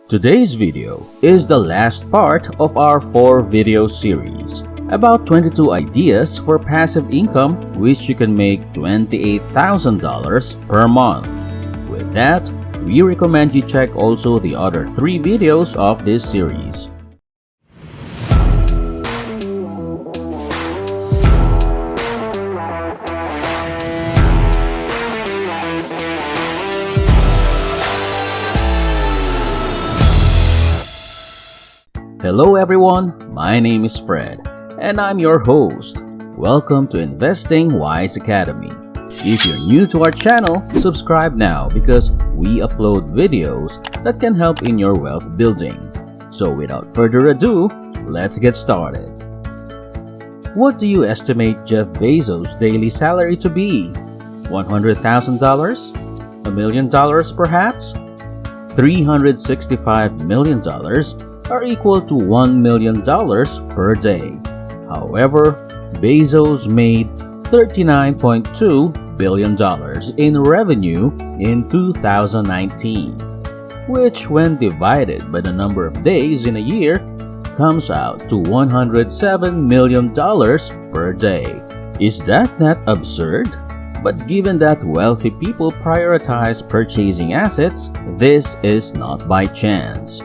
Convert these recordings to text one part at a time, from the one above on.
Today's video is the last part of our 4-video series about 22 ideas for passive income which you can make $28,000 per month. With that, we recommend you check also the other 3 videos of this series. Hello everyone, my name is Fred and I'm your host. Welcome to Investing Wise Academy. If you're new to our channel, subscribe now because we upload videos that can help in your wealth building. So without further ado, let's get started. What do you estimate Jeff Bezos' daily salary to be? $100,000? $1 million perhaps? $365 million are equal to $1 million per day. However, Bezos made $39.2 billion in revenue in 2019, which when divided by the number of days in a year, comes out to $107 million per day. Is that not absurd? But given that wealthy people prioritize purchasing assets, this is not by chance.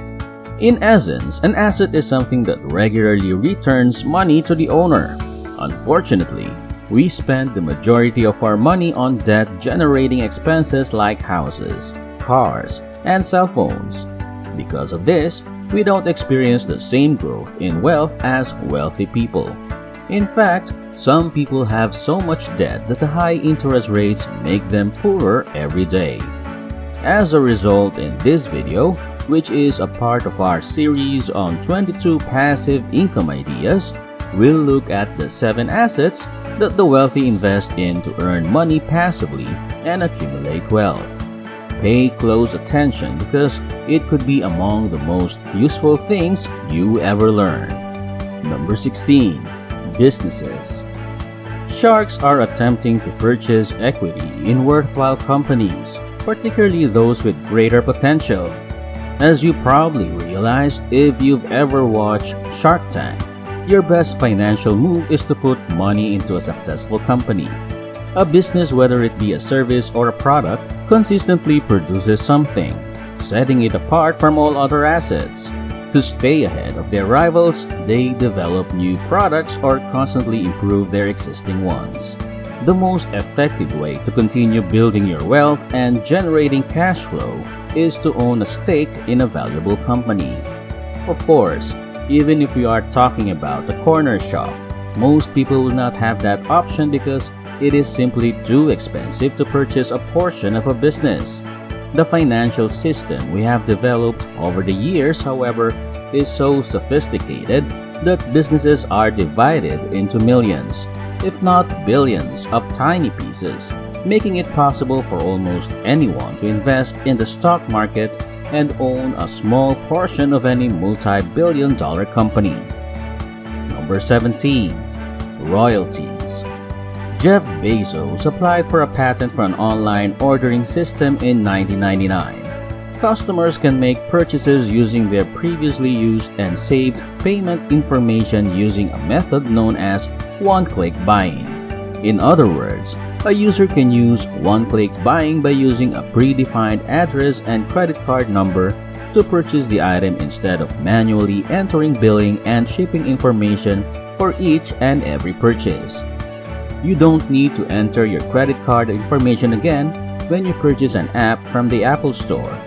In essence, an asset is something that regularly returns money to the owner. Unfortunately, we spend the majority of our money on debt-generating expenses like houses, cars, and cell phones. Because of this, we don't experience the same growth in wealth as wealthy people. In fact, some people have so much debt that the high interest rates make them poorer every day. As a result, in this video, which is a part of our series on 22 passive income ideas, we'll look at the 7 assets that the wealthy invest in to earn money passively and accumulate wealth. Pay close attention because it could be among the most useful things you ever learn. Number 16. Businesses. Sharks are attempting to purchase equity in worthwhile companies, particularly those with greater potential. As you probably realized if you've ever watched Shark Tank, your best financial move is to put money into a successful company. A business, whether it be a service or a product, consistently produces something, setting it apart from all other assets. To stay ahead of their rivals, they develop new products or constantly improve their existing ones. The most effective way to continue building your wealth and generating cash flow is to own a stake in a valuable company. Of course, even if we are talking about a corner shop, most people will not have that option because it is simply too expensive to purchase a portion of a business. The financial system we have developed over the years, however, is so sophisticated that businesses are divided into millions, if not billions, of tiny pieces, making it possible for almost anyone to invest in the stock market and own a small portion of any multi-billion-dollar company. Number 17. Royalties. Jeff Bezos applied for a patent for an online ordering system in 1999. Customers can make purchases using their previously used and saved payment information using a method known as one-click buying. In other words, a user can use one-click buying by using a predefined address and credit card number to purchase the item instead of manually entering billing and shipping information for each and every purchase. You don't need to enter your credit card information again when you purchase an app from the Apple Store.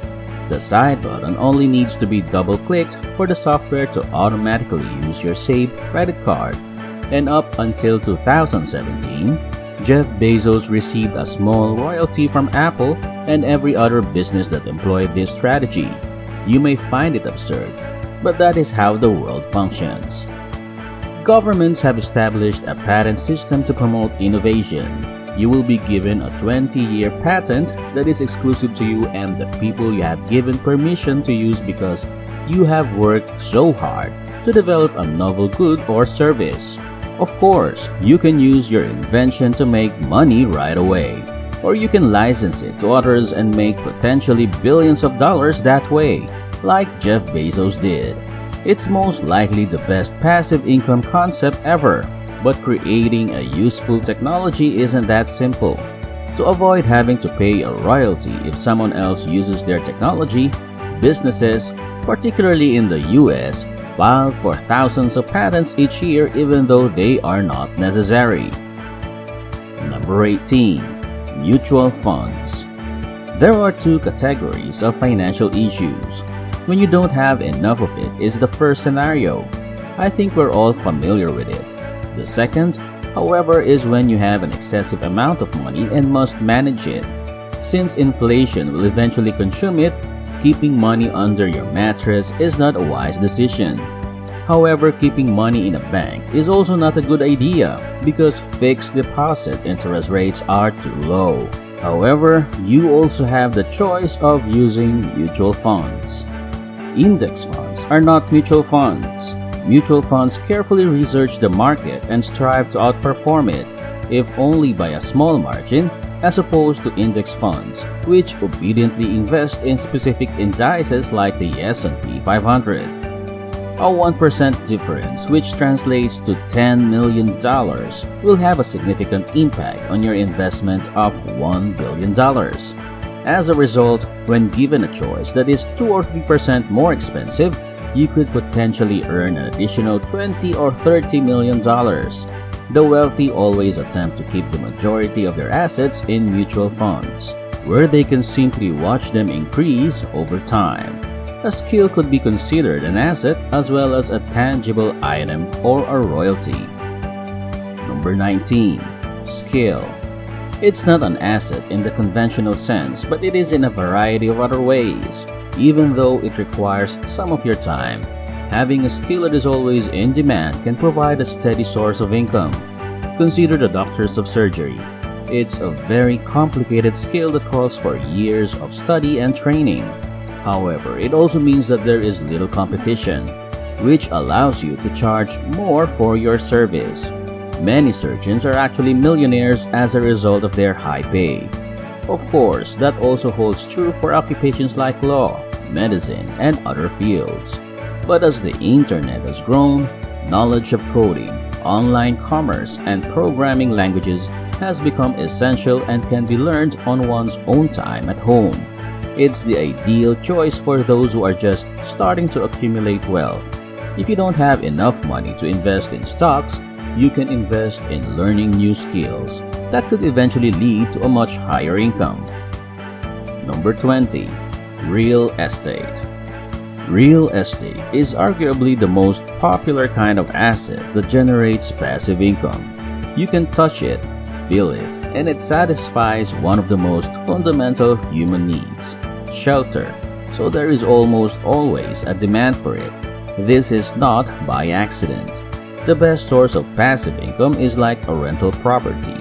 The side button only needs to be double-clicked for the software to automatically use your saved credit card. And up until 2017, Jeff Bezos received a small royalty from Apple and every other business that employed this strategy. You may find it absurd, but that is how the world functions. Governments have established a patent system to promote innovation. You will be given a 20-year patent that is exclusive to you and the people you have given permission to use because you have worked so hard to develop a novel good or service. Of course, you can use your invention to make money right away, or you can license it to others and make potentially billions of dollars that way. like Jeff Bezos did. It's most likely the best passive income concept ever, but creating a useful technology isn't that simple. To avoid having to pay a royalty if someone else uses their technology, businesses, particularly in the US, file for thousands of patents each year even though they are not necessary. Number 18. Mutual funds. There are two categories of financial issues. When you don't have enough of it is the first scenario. I think we're all familiar with it. The second, however, is when you have an excessive amount of money and must manage it. Since inflation will eventually consume it, keeping money under your mattress is not a wise decision. However, keeping money in a bank is also not a good idea because fixed deposit interest rates are too low. However, you also have the choice of using mutual funds. Index funds are not mutual funds. Mutual funds carefully research the market and strive to outperform it, if only by a small margin, as opposed to index funds, which obediently invest in specific indices like the S&P 500. A 1% difference, which translates to $10 million, will have a significant impact on your investment of $1 billion. As a result, when given a choice that is 2 or 3% more expensive, you could potentially earn an additional $20 or $30 million. The wealthy always attempt to keep the majority of their assets in mutual funds, where they can simply watch them increase over time. A skill could be considered an asset as well as a tangible item or a royalty. Number 19. Skill. It's not an asset in the conventional sense, but it is in a variety of other ways. Even though it requires some of your time, having a skill that is always in demand can provide a steady source of income. Consider the doctors of surgery. It's a very complicated skill that calls for years of study and training. However, it also means that there is little competition, which allows you to charge more for your service. Many surgeons are actually millionaires as a result of their high pay. Of course, that also holds true for occupations like law, medicine, and other fields. But as the internet has grown, knowledge of coding, online commerce, and programming languages has become essential and can be learned on one's own time at home. It's the ideal choice for those who are just starting to accumulate wealth. If you don't have enough money to invest in stocks, you can invest in learning new skills that could eventually lead to a much higher income. Number 20. Real estate. Real estate is arguably the most popular kind of asset that generates passive income. You can touch it, feel it, and it satisfies one of the most fundamental human needs, shelter, so there is almost always a demand for it. This is not by accident. The best source of passive income is like a rental property.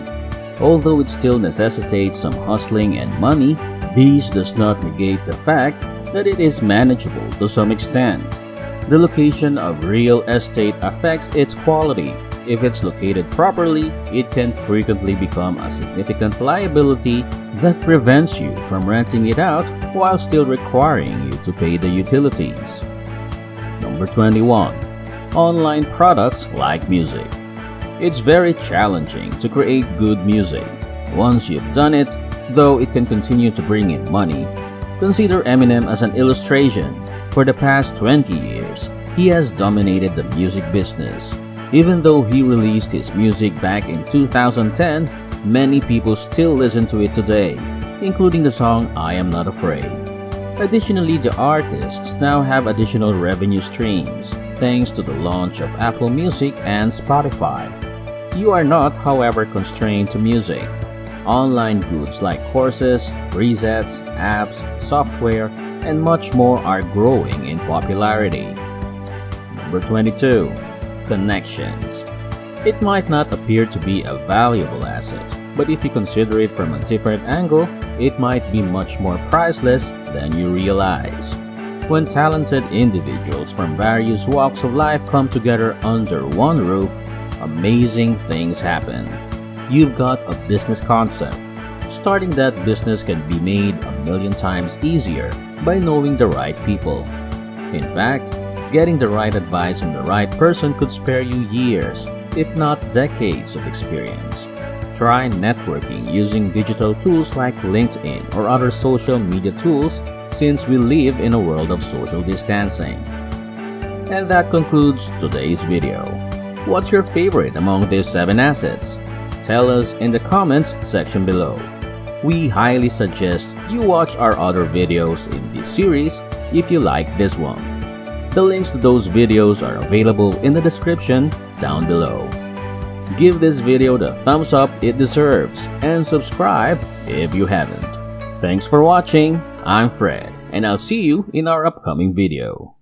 Although it still necessitates some hustling and money, this does not negate the fact that it is manageable to some extent. The location of real estate affects its quality. If it's located properly, it can frequently become a significant liability that prevents you from renting it out while still requiring you to pay the utilities. Number 21. Online products like music. It's very challenging to create good music. Once you've done it, though it can continue to bring in money, consider Eminem as an illustration. For the past 20 years, he has dominated the music business. Even though he released his music back in 2010, many people still listen to it today, including the song I Am Not Afraid. Additionally, the artists now have additional revenue streams thanks to the launch of Apple Music and Spotify. You are not, however, constrained to music. Online goods like courses, presets, apps, software, and much more are growing in popularity. Number 22. Connections. It might not appear to be a valuable asset, but if you consider it from a different angle, it might be much more priceless than you realize. When talented individuals from various walks of life come together under one roof, amazing things happen. You've got a business concept. Starting that business can be made a million times easier by knowing the right people. In fact, getting the right advice from the right person could spare you years, if not decades of experience. Try networking using digital tools like LinkedIn or other social media tools, since we live in a world of social distancing. And that concludes today's video. What's your favorite among these 7 assets? Tell us in the comments section below. We highly suggest you watch our other videos in this series if you like this one. The links to those videos are available in the description down below. Give this video the thumbs up it deserves and subscribe if you haven't. Thanks for watching. I'm Fred, and I'll see you in our upcoming video.